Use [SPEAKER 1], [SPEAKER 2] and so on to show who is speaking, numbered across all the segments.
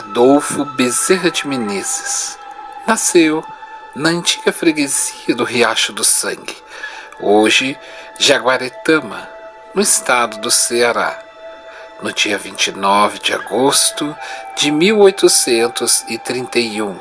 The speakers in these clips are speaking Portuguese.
[SPEAKER 1] Adolfo Bezerra de Menezes nasceu na antiga freguesia do Riacho do Sangue, hoje Jaguaretama, no estado do Ceará, no dia 29 de agosto de 1831.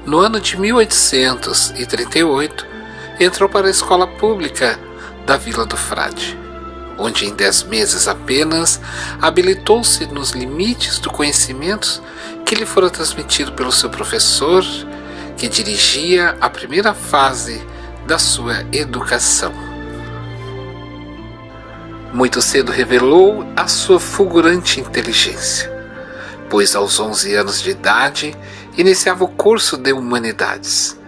[SPEAKER 1] No ano de 1838, entrou para a escola pública da Vila do Frade, onde em 10 meses apenas habilitou-se nos limites do conhecimento que lhe fora transmitido pelo seu professor, que dirigia a primeira fase da sua educação. Muito cedo revelou a sua fulgurante inteligência, pois aos 11 anos de idade iniciava o curso de Humanidades,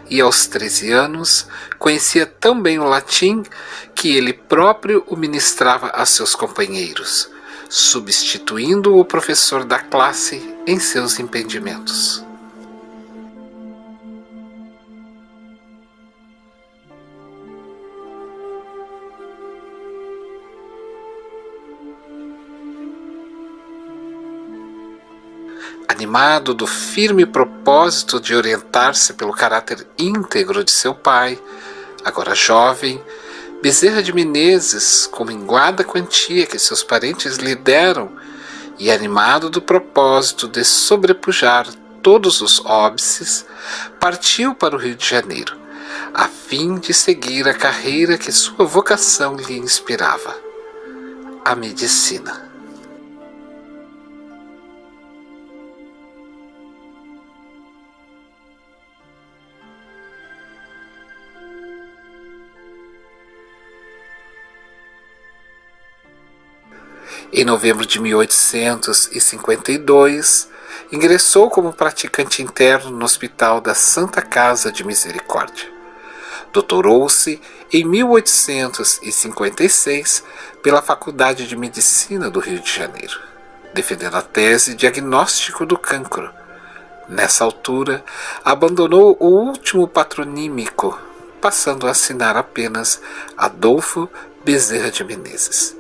[SPEAKER 1] e aos 13 anos conhecia tão bem o latim que ele próprio o ministrava a seus companheiros, substituindo o professor da classe em seus entendimentos. Animado do firme propósito de orientar-se pelo caráter íntegro de seu pai, agora jovem, Bezerra de Menezes, com minguada quantia que seus parentes lhe deram, e animado do propósito de sobrepujar todos os óbices, partiu para o Rio de Janeiro, a fim de seguir a carreira que sua vocação lhe inspirava, a medicina. Em novembro de 1852, ingressou como praticante interno no Hospital da Santa Casa de Misericórdia. Doutorou-se em 1856 pela Faculdade de Medicina do Rio de Janeiro, defendendo a tese Diagnóstico do Cancro. Nessa altura, abandonou o último patronímico, passando a assinar apenas Adolfo Bezerra de Menezes.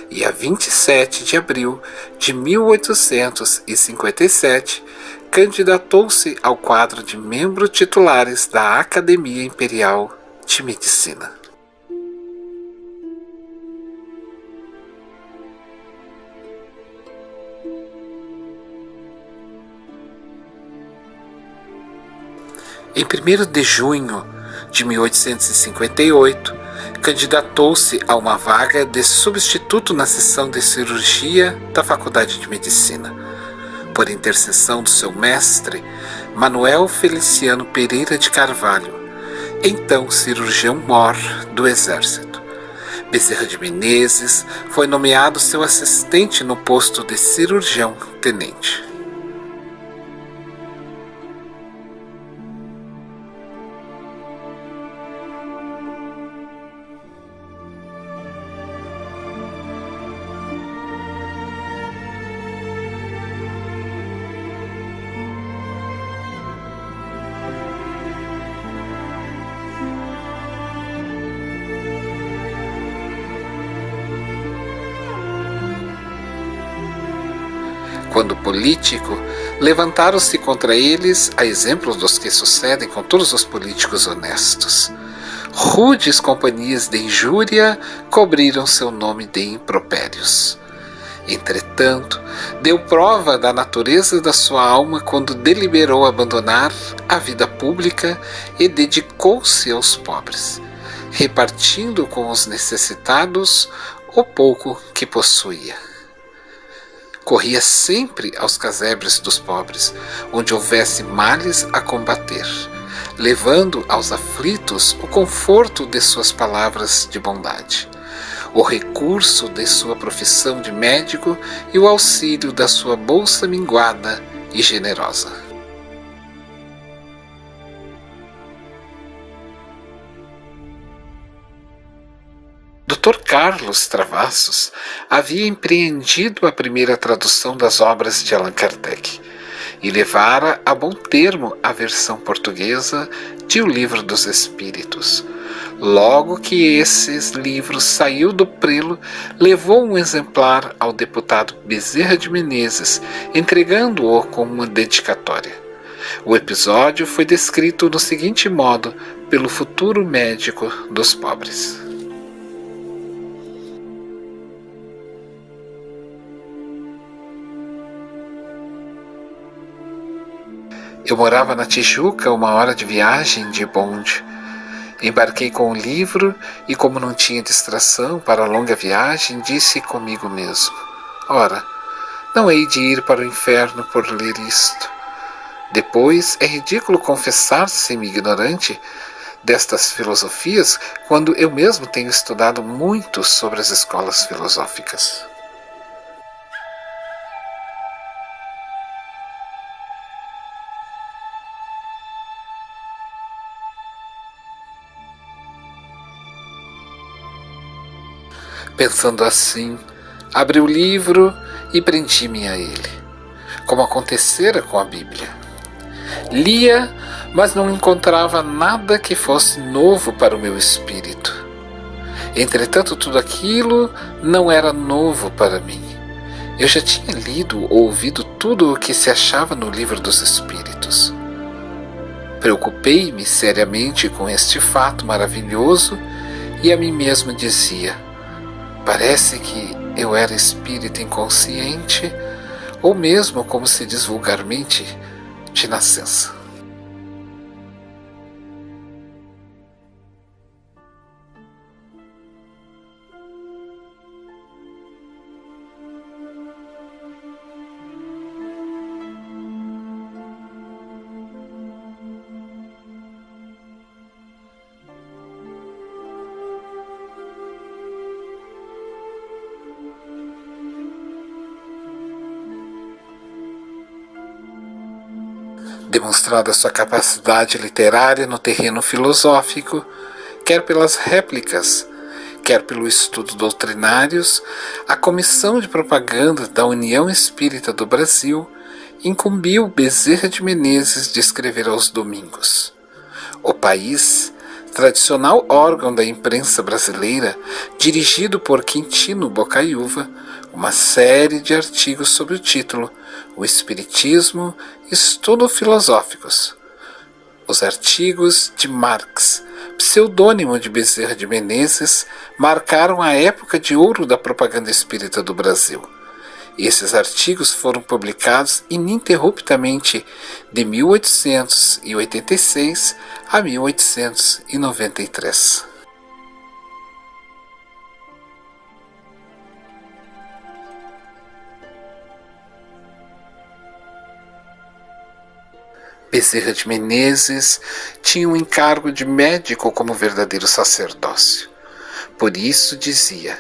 [SPEAKER 1] E a 27 de abril de 1857, candidatou-se ao quadro de membros titulares da Academia Imperial de Medicina. Em 1º de junho de 1858, candidatou-se a uma vaga de substituto na seção de cirurgia da Faculdade de Medicina, por intercessão do seu mestre, Manuel Feliciano Pereira de Carvalho, então cirurgião-mor do Exército. Bezerra de Menezes foi nomeado seu assistente no posto de cirurgião-tenente. Quando político, levantaram-se contra eles, a exemplo dos que sucedem com todos os políticos honestos. Rudes companhias de injúria cobriram seu nome de impropérios. Entretanto, deu prova da natureza da sua alma quando deliberou abandonar a vida pública e dedicou-se aos pobres, repartindo com os necessitados o pouco que possuía. Corria sempre aos casebres dos pobres, onde houvesse males a combater, levando aos aflitos o conforto de suas palavras de bondade, o recurso de sua profissão de médico e o auxílio da sua bolsa minguada e generosa. Dr. Carlos Travassos havia empreendido a primeira tradução das obras de Allan Kardec e levara a bom termo a versão portuguesa de O Livro dos Espíritos. Logo que esses livros saiu do prelo, levou um exemplar ao deputado Bezerra de Menezes, entregando-o como uma dedicatória. O episódio foi descrito do seguinte modo pelo futuro médico dos pobres. Eu morava na Tijuca, 1 hora de viagem de bonde. Embarquei com o livro e, como não tinha distração para a longa viagem, disse comigo mesmo: ora, não hei de ir para o inferno por ler isto. Depois, é ridículo confessar-se-me ignorante destas filosofias, quando eu mesmo tenho estudado muito sobre as escolas filosóficas. Pensando assim, abri o livro e prendi-me a ele, como acontecera com a Bíblia. Lia, mas não encontrava nada que fosse novo para o meu espírito. Entretanto, tudo aquilo não era novo para mim. Eu já tinha lido ou ouvido tudo o que se achava no Livro dos Espíritos. Preocupei-me seriamente com este fato maravilhoso e a mim mesmo dizia: parece que eu era espírita inconsciente, ou mesmo, como se diz vulgarmente, de nascença. Demonstrada sua capacidade literária no terreno filosófico, quer pelas réplicas, quer pelo estudo doutrinários, a Comissão de Propaganda da União Espírita do Brasil incumbiu Bezerra de Menezes de escrever aos domingos. O País, tradicional órgão da imprensa brasileira, dirigido por Quintino Bocaiúva, uma série de artigos sob o título O Espiritismo, Estudos Filosóficos. Os artigos de Marx, pseudônimo de Bezerra de Menezes, marcaram a época de ouro da propaganda espírita do Brasil. Esses artigos foram publicados ininterruptamente de 1886 a 1893. Bezerra de Menezes tinha um encargo de médico como verdadeiro sacerdócio. Por isso dizia: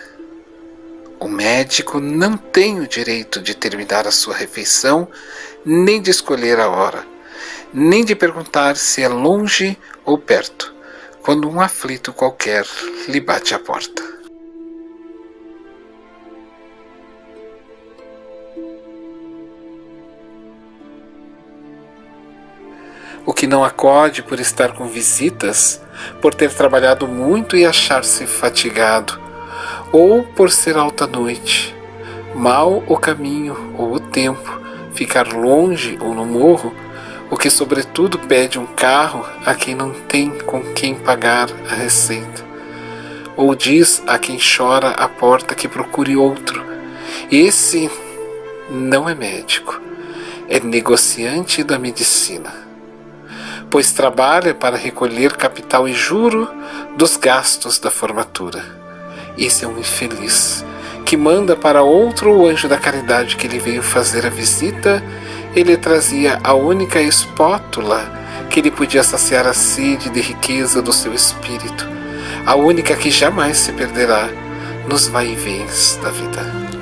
[SPEAKER 1] o médico não tem o direito de terminar a sua refeição, nem de escolher a hora, nem de perguntar se é longe ou perto, quando um aflito qualquer lhe bate à porta. O que não acode por estar com visitas, por ter trabalhado muito e achar-se fatigado, ou por ser alta noite, mal o caminho ou o tempo, ficar longe ou no morro, o que sobretudo pede um carro a quem não tem com quem pagar a receita, ou diz a quem chora à porta que procure outro. Esse não é médico, é negociante da medicina, pois trabalha para recolher capital e juro dos gastos da formatura. Esse é um infeliz, que manda para outro o anjo da caridade que lhe veio fazer a visita e lhe trazia a única espátula que lhe podia saciar a sede de riqueza do seu espírito, a única que jamais se perderá nos vai-e-vens da vida.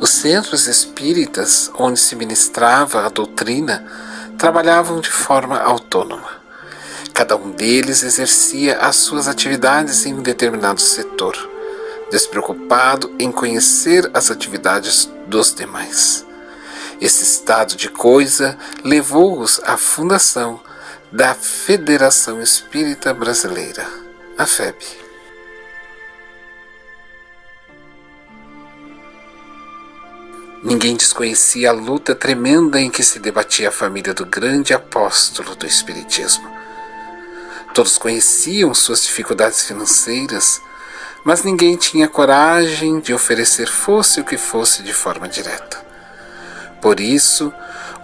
[SPEAKER 1] Os centros espíritas, onde se ministrava a doutrina, trabalhavam de forma autônoma. Cada um deles exercia as suas atividades em um determinado setor, despreocupado em conhecer as atividades dos demais. Esse estado de coisa levou-os à fundação da Federação Espírita Brasileira, a FEB. Ninguém desconhecia a luta tremenda em que se debatia a família do grande apóstolo do Espiritismo. Todos conheciam suas dificuldades financeiras, mas ninguém tinha coragem de oferecer fosse o que fosse de forma direta. Por isso,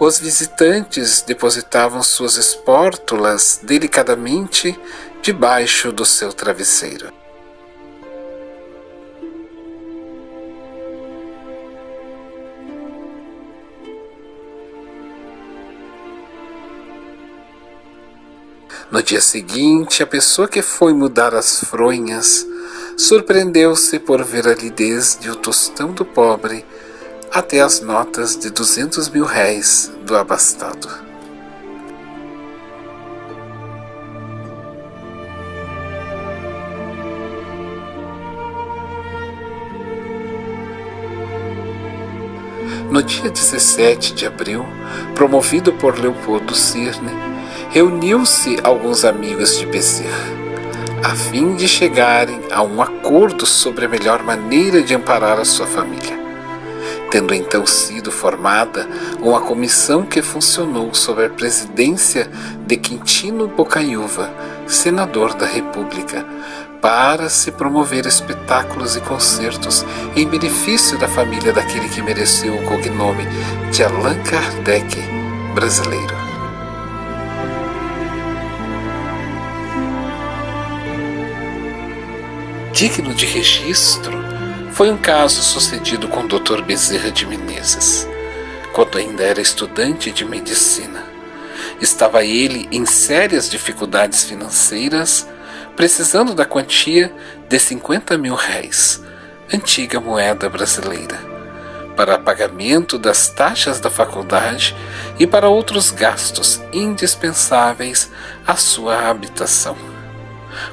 [SPEAKER 1] os visitantes depositavam suas espórtulas delicadamente debaixo do seu travesseiro. No dia seguinte, a pessoa que foi mudar as fronhas surpreendeu-se por ver a liquidez de o tostão do pobre até as notas de 200 mil réis do abastado. No dia 17 de abril, promovido por Leopoldo Cirne, reuniu-se alguns amigos de Bezerra, a fim de chegarem a um acordo sobre a melhor maneira de amparar a sua família. Tendo então sido formada uma comissão que funcionou sob a presidência de Quintino Bocaiúva, senador da República, para se promover espetáculos e concertos em benefício da família daquele que mereceu o cognome de Allan Kardec brasileiro. Digno de registro foi um caso sucedido com o Dr. Bezerra de Menezes, quando ainda era estudante de medicina. Estava ele em sérias dificuldades financeiras, precisando da quantia de 50 mil réis, antiga moeda brasileira, para pagamento das taxas da faculdade e para outros gastos indispensáveis à sua habitação,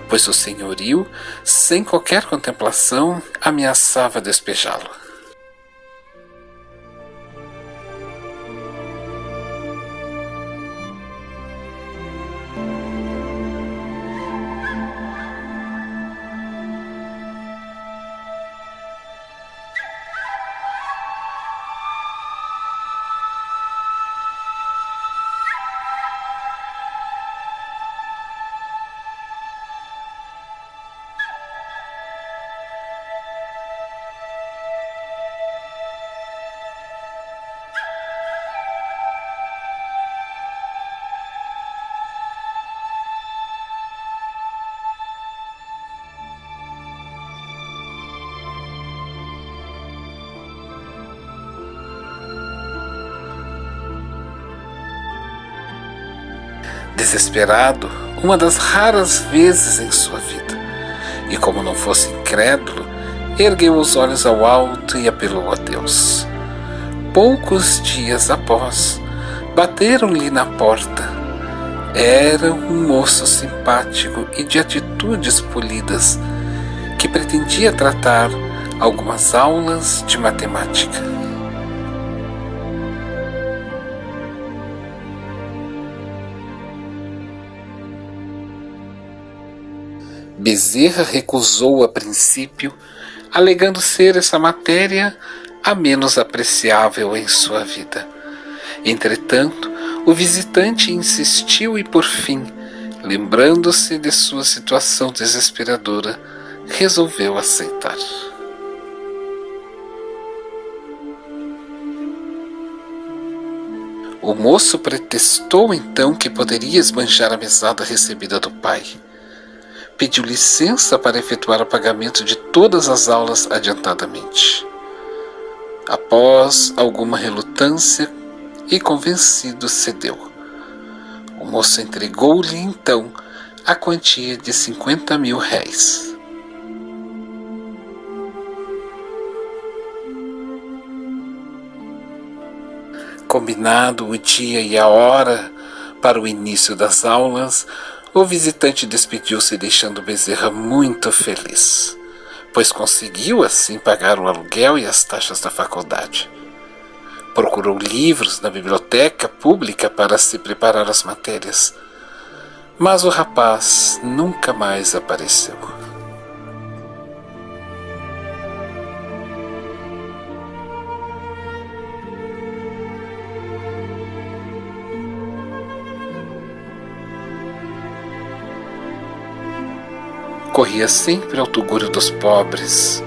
[SPEAKER 1] pois o senhorio, sem qualquer contemplação, ameaçava despejá-lo. Desesperado, uma das raras vezes em sua vida, e como não fosse incrédulo, ergueu os olhos ao alto e apelou a Deus. Poucos dias após, bateram-lhe na porta. Era um moço simpático e de atitudes polidas, que pretendia tratar algumas aulas de matemática. Bezerra recusou a princípio, alegando ser essa matéria a menos apreciável em sua vida. Entretanto, o visitante insistiu e, por fim, lembrando-se de sua situação desesperadora, resolveu aceitar. O moço pretextou então que poderia esbanjar a mesada recebida do pai. Pediu licença para efetuar o pagamento de todas as aulas adiantadamente. Após alguma relutância e convencido, cedeu. O moço entregou-lhe então a quantia de 50 mil réis. Combinado o dia e a hora para o início das aulas, o visitante despediu-se deixando Bezerra muito feliz, pois conseguiu assim pagar o aluguel e as taxas da faculdade. Procurou livros na biblioteca pública para se preparar às matérias, mas o rapaz nunca mais apareceu. Corria sempre ao tugúrio dos pobres,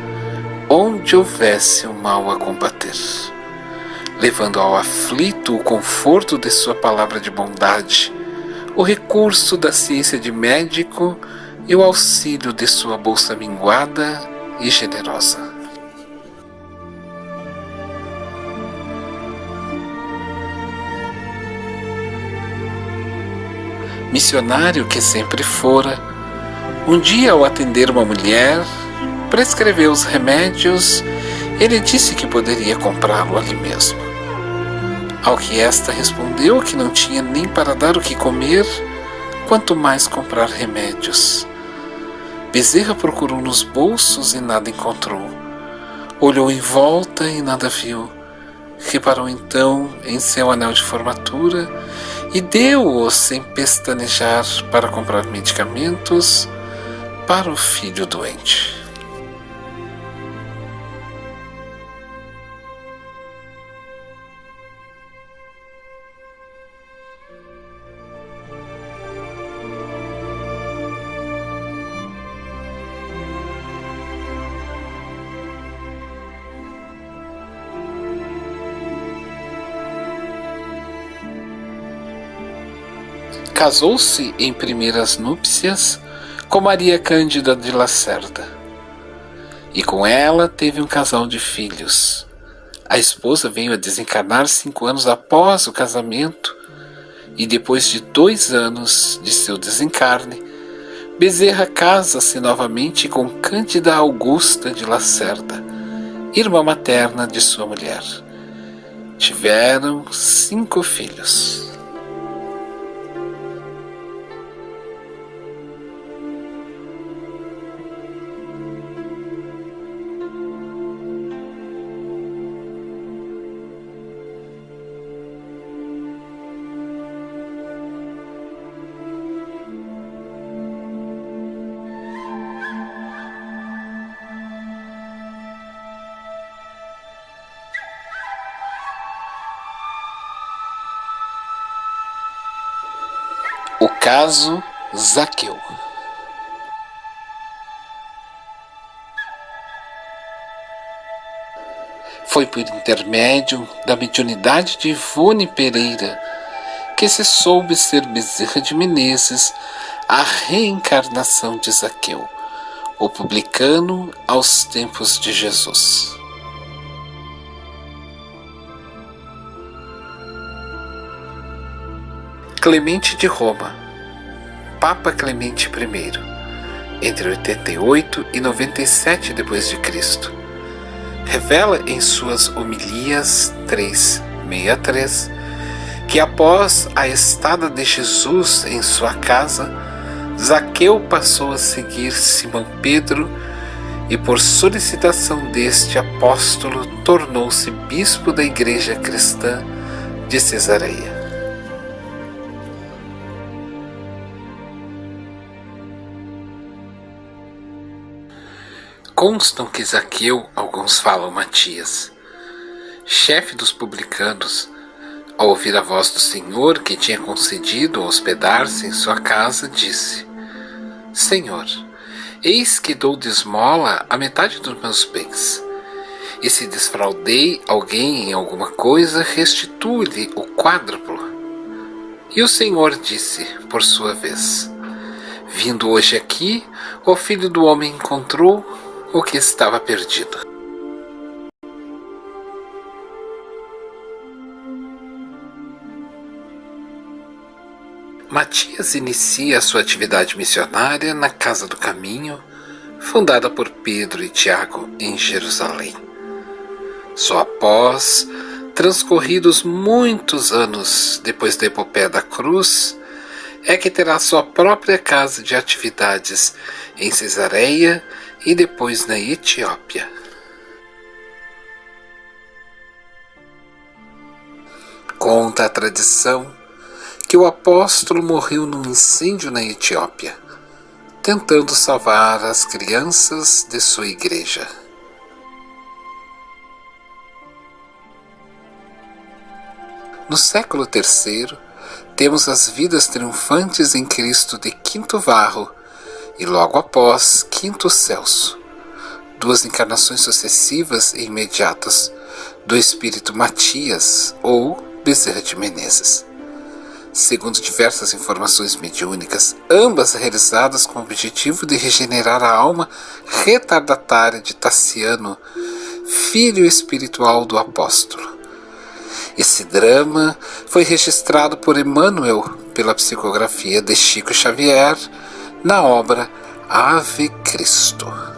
[SPEAKER 1] onde houvesse o mal a combater, levando ao aflito o conforto de sua palavra de bondade, o recurso da ciência de médico e o auxílio de sua bolsa minguada e generosa. Missionário que sempre fora, um dia, ao atender uma mulher, prescreveu os remédios. Ele disse que poderia comprá-lo ali mesmo. Ao que esta respondeu que não tinha nem para dar o que comer, quanto mais comprar remédios. Bezerra procurou nos bolsos e nada encontrou. Olhou em volta e nada viu. Reparou então em seu anel de formatura e deu-o sem pestanejar para comprar medicamentos para o filho doente. Casou-se em primeiras núpcias com Maria Cândida de Lacerda, e com ela teve um casal de filhos. A esposa veio a desencarnar 5 anos após o casamento, e depois de 2 anos de seu desencarne, Bezerra casa-se novamente com Cândida Augusta de Lacerda, irmã materna de sua mulher. Tiveram 5 filhos. O caso Zaqueu. Foi por intermédio da mediunidade de Ivone Pereira que se soube ser Bezerra de Menezes a reencarnação de Zaqueu, o publicano aos tempos de Jesus. Clemente de Roma, Papa Clemente I, entre 88 e 97 d.C., revela em suas homilias 363 que após a estada de Jesus em sua casa, Zaqueu passou a seguir Simão Pedro e, por solicitação deste apóstolo, tornou-se bispo da Igreja Cristã de Cesareia. Constam que Zaqueu, alguns falam Matias, chefe dos publicanos, ao ouvir a voz do Senhor que tinha concedido hospedar-se em sua casa, disse: Senhor, eis que dou de esmola a metade dos meus bens, e se desfraudei alguém em alguma coisa, restituo-lhe o quádruplo. E o Senhor disse, por sua vez: Vindo hoje aqui, o Filho do Homem encontrou o que estava perdido. Matias inicia sua atividade missionária na Casa do Caminho, fundada por Pedro e Tiago em Jerusalém. Só após transcorridos muitos anos depois da epopeia da cruz, é que terá sua própria casa de atividades em Cesareia e depois na Etiópia. Conta a tradição que o apóstolo morreu num incêndio na Etiópia, tentando salvar as crianças de sua igreja. No século III, temos as vidas triunfantes em Cristo de Quinto Varro e logo após Quinto Celso, duas encarnações sucessivas e imediatas do espírito Matias ou Bezerra de Menezes. Segundo diversas informações mediúnicas, ambas realizadas com o objetivo de regenerar a alma retardatária de Tassiano, filho espiritual do apóstolo. Esse drama foi registrado por Emmanuel pela psicografia de Chico Xavier na obra Ave Cristo.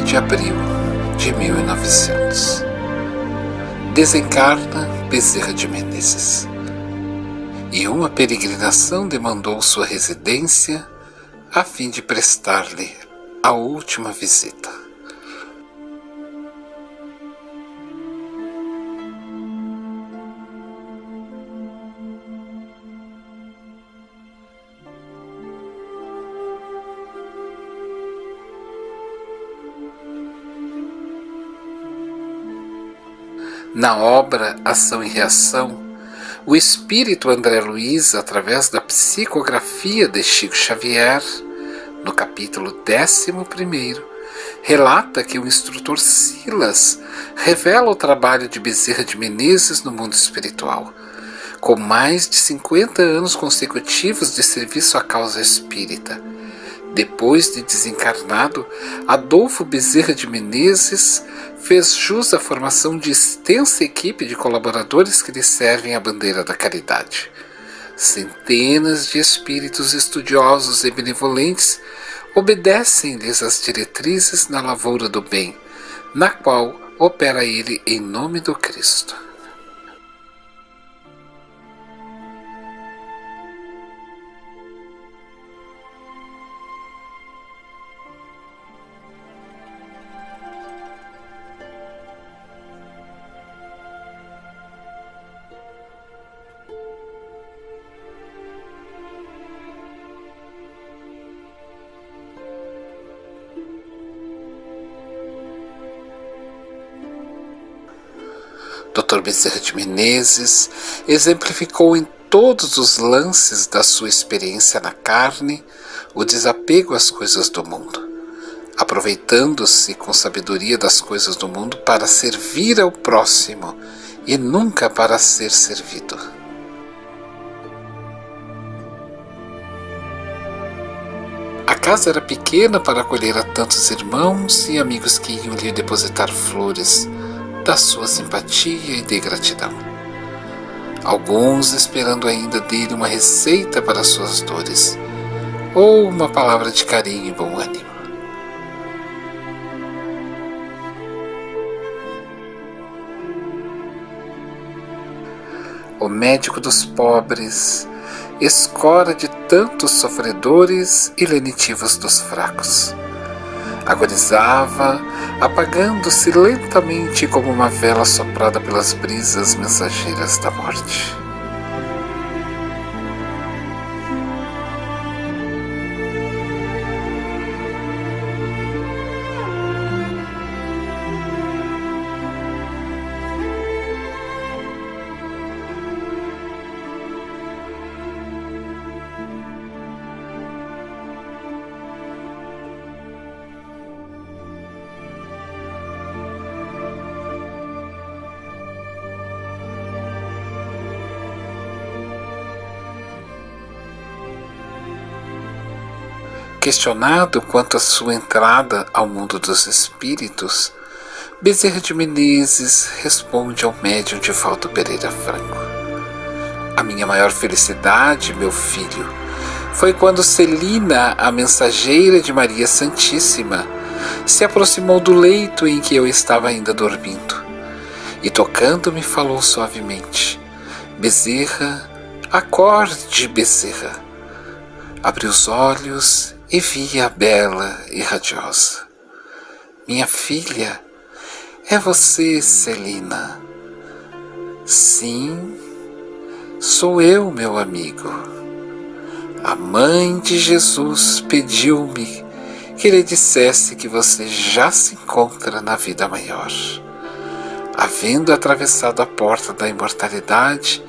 [SPEAKER 1] De abril de 1900. Desencarna Bezerra de Menezes, e uma peregrinação demandou sua residência a fim de prestar-lhe a última visita. Na obra Ação e Reação, o espírito André Luiz, através da psicografia de Chico Xavier, no capítulo 11º, relata que o instrutor Silas revela o trabalho de Bezerra de Menezes no mundo espiritual, com mais de 50 anos consecutivos de serviço à causa espírita. Depois de desencarnado, Adolfo Bezerra de Menezes fez jus à formação de extensa equipe de colaboradores que lhe servem a bandeira da caridade. Centenas de espíritos estudiosos e benevolentes obedecem-lhes as diretrizes na lavoura do bem, na qual opera ele em nome do Cristo. Dr. Bezerra de Menezes exemplificou em todos os lances da sua experiência na carne o desapego às coisas do mundo, aproveitando-se com sabedoria das coisas do mundo para servir ao próximo e nunca para ser servido. A casa era pequena para acolher a tantos irmãos e amigos que iam lhe depositar flores da sua simpatia e de gratidão. Alguns esperando ainda dele uma receita para suas dores, ou uma palavra de carinho e bom ânimo. O médico dos pobres, escora de tantos sofredores e lenitivos dos fracos, agonizava, apagando-se lentamente como uma vela soprada pelas brisas mensageiras da morte. Questionado quanto à sua entrada ao mundo dos espíritos, Bezerra de Menezes responde ao médium Divaldo Pereira Franco: "A minha maior felicidade, meu filho, foi quando Celina, a mensageira de Maria Santíssima, se aproximou do leito em que eu estava ainda dormindo, e tocando-me falou suavemente: Bezerra, acorde, Bezerra. Abri os olhos e vi-a bela e radiosa. Minha filha, é você, Celina? Sim, sou eu, meu amigo. A mãe de Jesus pediu-me que lhe dissesse que você já se encontra na vida maior. Havendo atravessado a porta da imortalidade,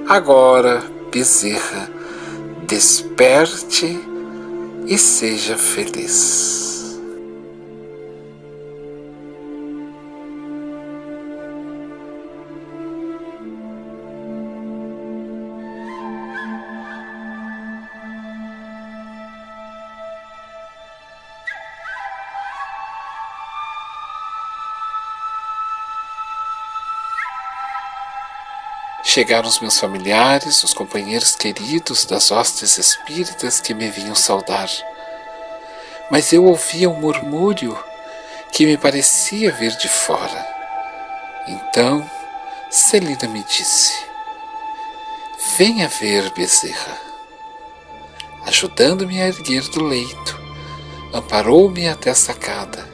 [SPEAKER 1] agora, Bezerra, desperte e seja feliz." Chegaram os meus familiares, os companheiros queridos das hostes espíritas que me vinham saudar. Mas eu ouvia um murmúrio que me parecia vir de fora. Então, Celina me disse: "Venha ver, Bezerra." Ajudando-me a erguer do leito, amparou-me até a sacada,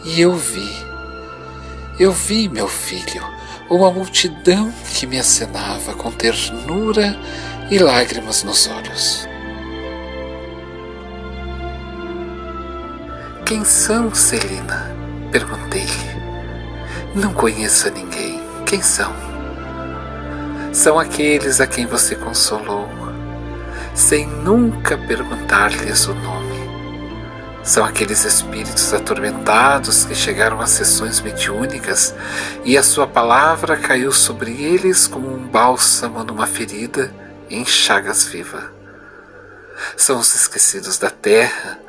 [SPEAKER 1] e eu vi, meu filho, uma multidão que me acenava com ternura e lágrimas nos olhos. "Quem são, Celina?" perguntei-lhe. "Não conheço a ninguém. Quem são?" "São aqueles a quem você consolou, sem nunca perguntar-lhes o nome. São aqueles espíritos atormentados que chegaram às sessões mediúnicas e a sua palavra caiu sobre eles como um bálsamo numa ferida em chagas vivas. São os esquecidos da terra,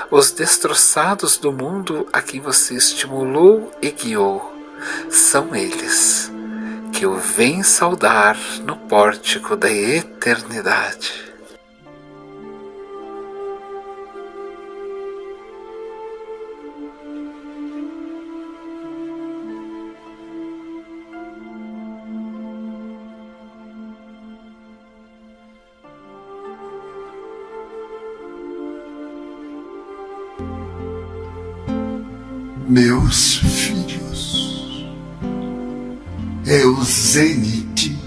[SPEAKER 1] os destroçados do mundo a quem você estimulou e guiou. São eles que o vêm saudar no pórtico da eternidade."
[SPEAKER 2] Meus filhos, é o zênite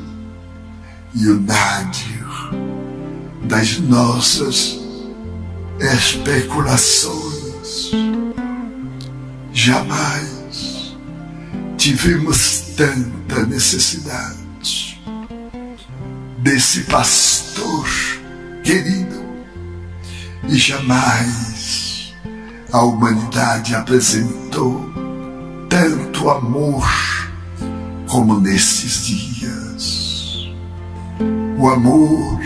[SPEAKER 2] e o nádir das nossas especulações. Jamais tivemos tanta tanta necessidade desse pastor querido, e jamais a humanidade apresentou tanto amor como nesses dias. O amor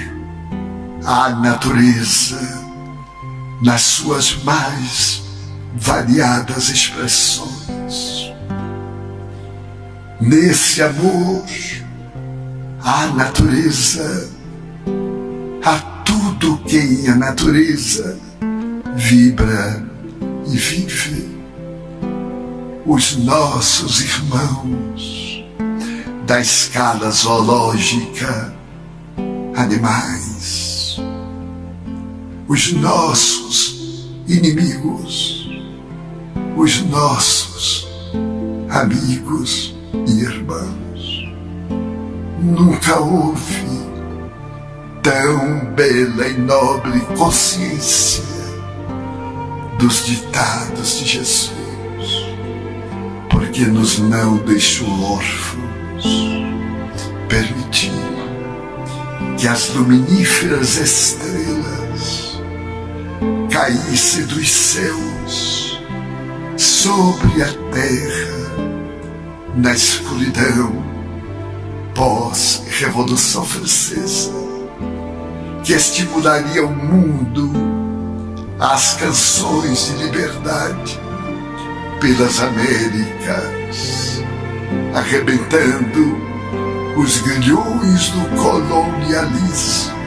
[SPEAKER 2] à natureza nas suas mais variadas expressões. Nesse amor à natureza, a tudo que em a natureza vibra e vive. Os nossos irmãos da escala zoológica, animais, os nossos inimigos, os nossos amigos e irmãos. Nunca houve tão bela e nobre consciência dos ditados de Jesus, porque nos não deixou órfãos, permitiu que as luminíferas estrelas caíssem dos céus sobre a terra na escuridão pós-Revolução Francesa, que estimularia o mundo às canções de liberdade pelas Américas, arrebentando os grilhões do colonialismo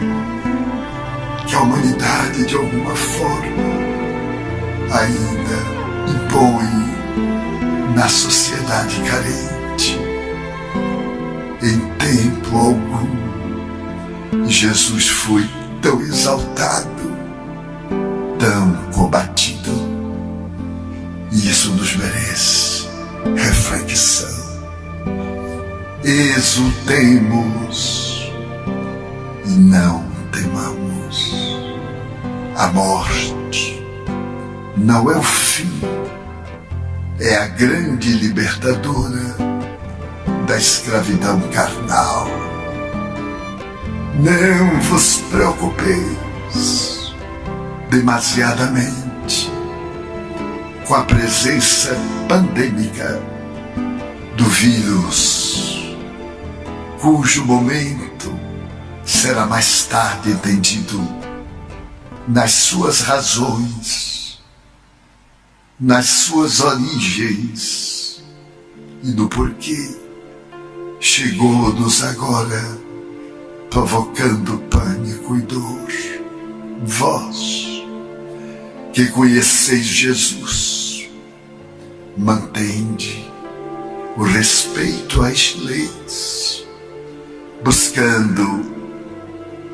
[SPEAKER 2] que a humanidade de alguma forma ainda impõe na sociedade carente. Em tempo algum, Jesus foi tão exaltado, tão combatido, e isso nos merece reflexão. Exultemos e não temamos. A morte não é o fim, é a grande libertadora da escravidão carnal. Não vos preocupeis demasiadamente com a presença pandêmica do vírus, cujo momento será mais tarde entendido nas suas razões, nas suas origens e no porquê chegou-nos agora, provocando pânico e dor. Vós, que conheceis Jesus, mantende o respeito às leis, buscando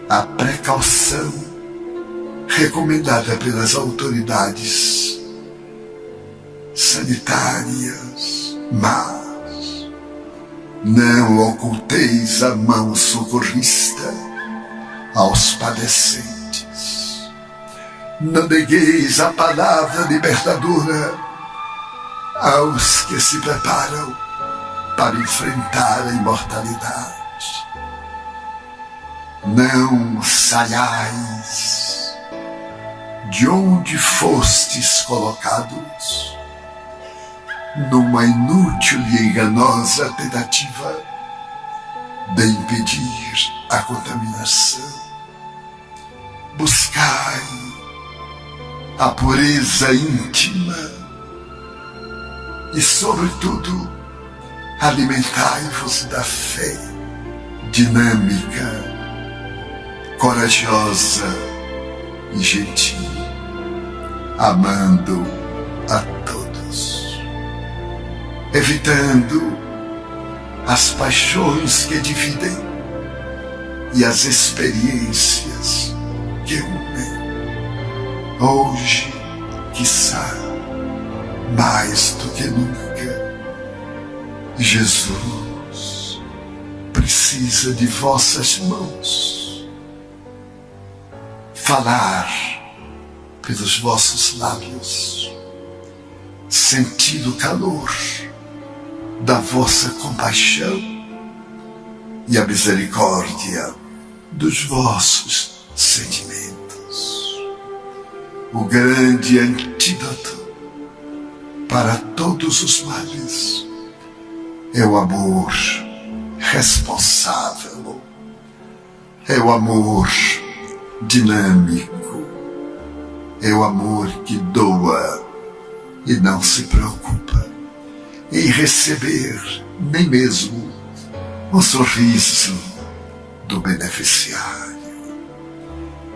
[SPEAKER 2] a precaução recomendada pelas autoridades sanitárias, mas não oculteis a mão socorrista aos padecentes. Não negueis a palavra libertadora aos que se preparam para enfrentar a imortalidade. Não saiais de onde fostes colocados numa inútil e enganosa tentativa de impedir a contaminação. Buscai a pureza íntima e, sobretudo, alimentai-vos da fé dinâmica, corajosa e gentil, amando a todos, evitando as paixões que dividem e as experiências que unem. Hoje, quiçá, mais do que nunca, Jesus precisa de vossas mãos, falar pelos vossos lábios, sentir o calor da vossa compaixão e a misericórdia dos vossos sentimentos. O grande antídoto para todos os males é o amor responsável, é o amor dinâmico, é o amor que doa e não se preocupa em receber nem mesmo um sorriso do beneficiário.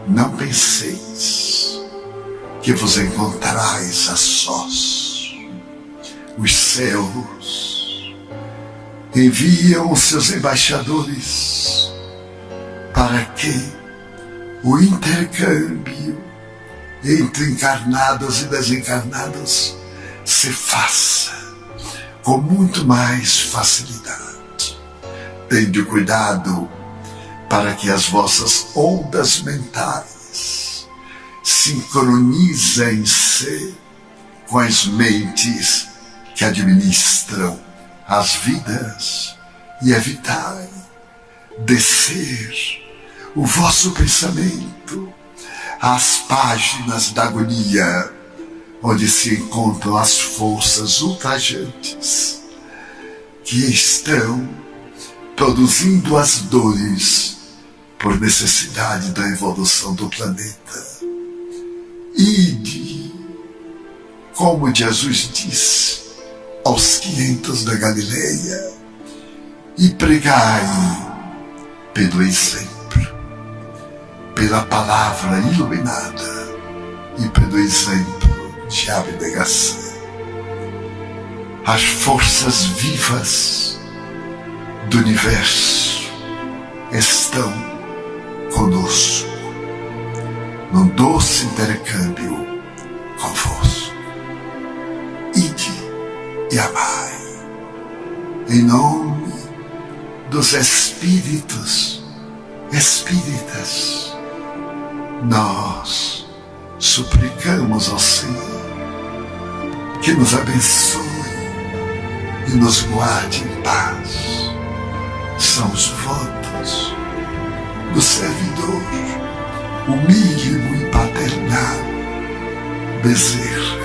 [SPEAKER 2] Não penseis que vos encontrarais a sós. Os céus enviam os seus embaixadores para que o intercâmbio entre encarnados e desencarnados se faça com muito mais facilidade. Tende cuidado para que as vossas ondas mentais sincronizem-se com as mentes que administram as vidas e evitai descer o vosso pensamento às páginas da agonia, onde se encontram as forças ultrajantes que estão produzindo as dores por necessidade da evolução do planeta. Ide, como Jesus disse aos 500 da Galileia, e pregai pelo exemplo, pela palavra iluminada e pelo exemplo de abnegação. As forças vivas do universo estão conosco, num doce intercâmbio convosco. Ide e amai, em nome dos espíritos espíritas. Nós suplicamos ao Senhor que nos abençoe e nos guarde em paz. São os votos do servidor humílimo e paternal Bezerra.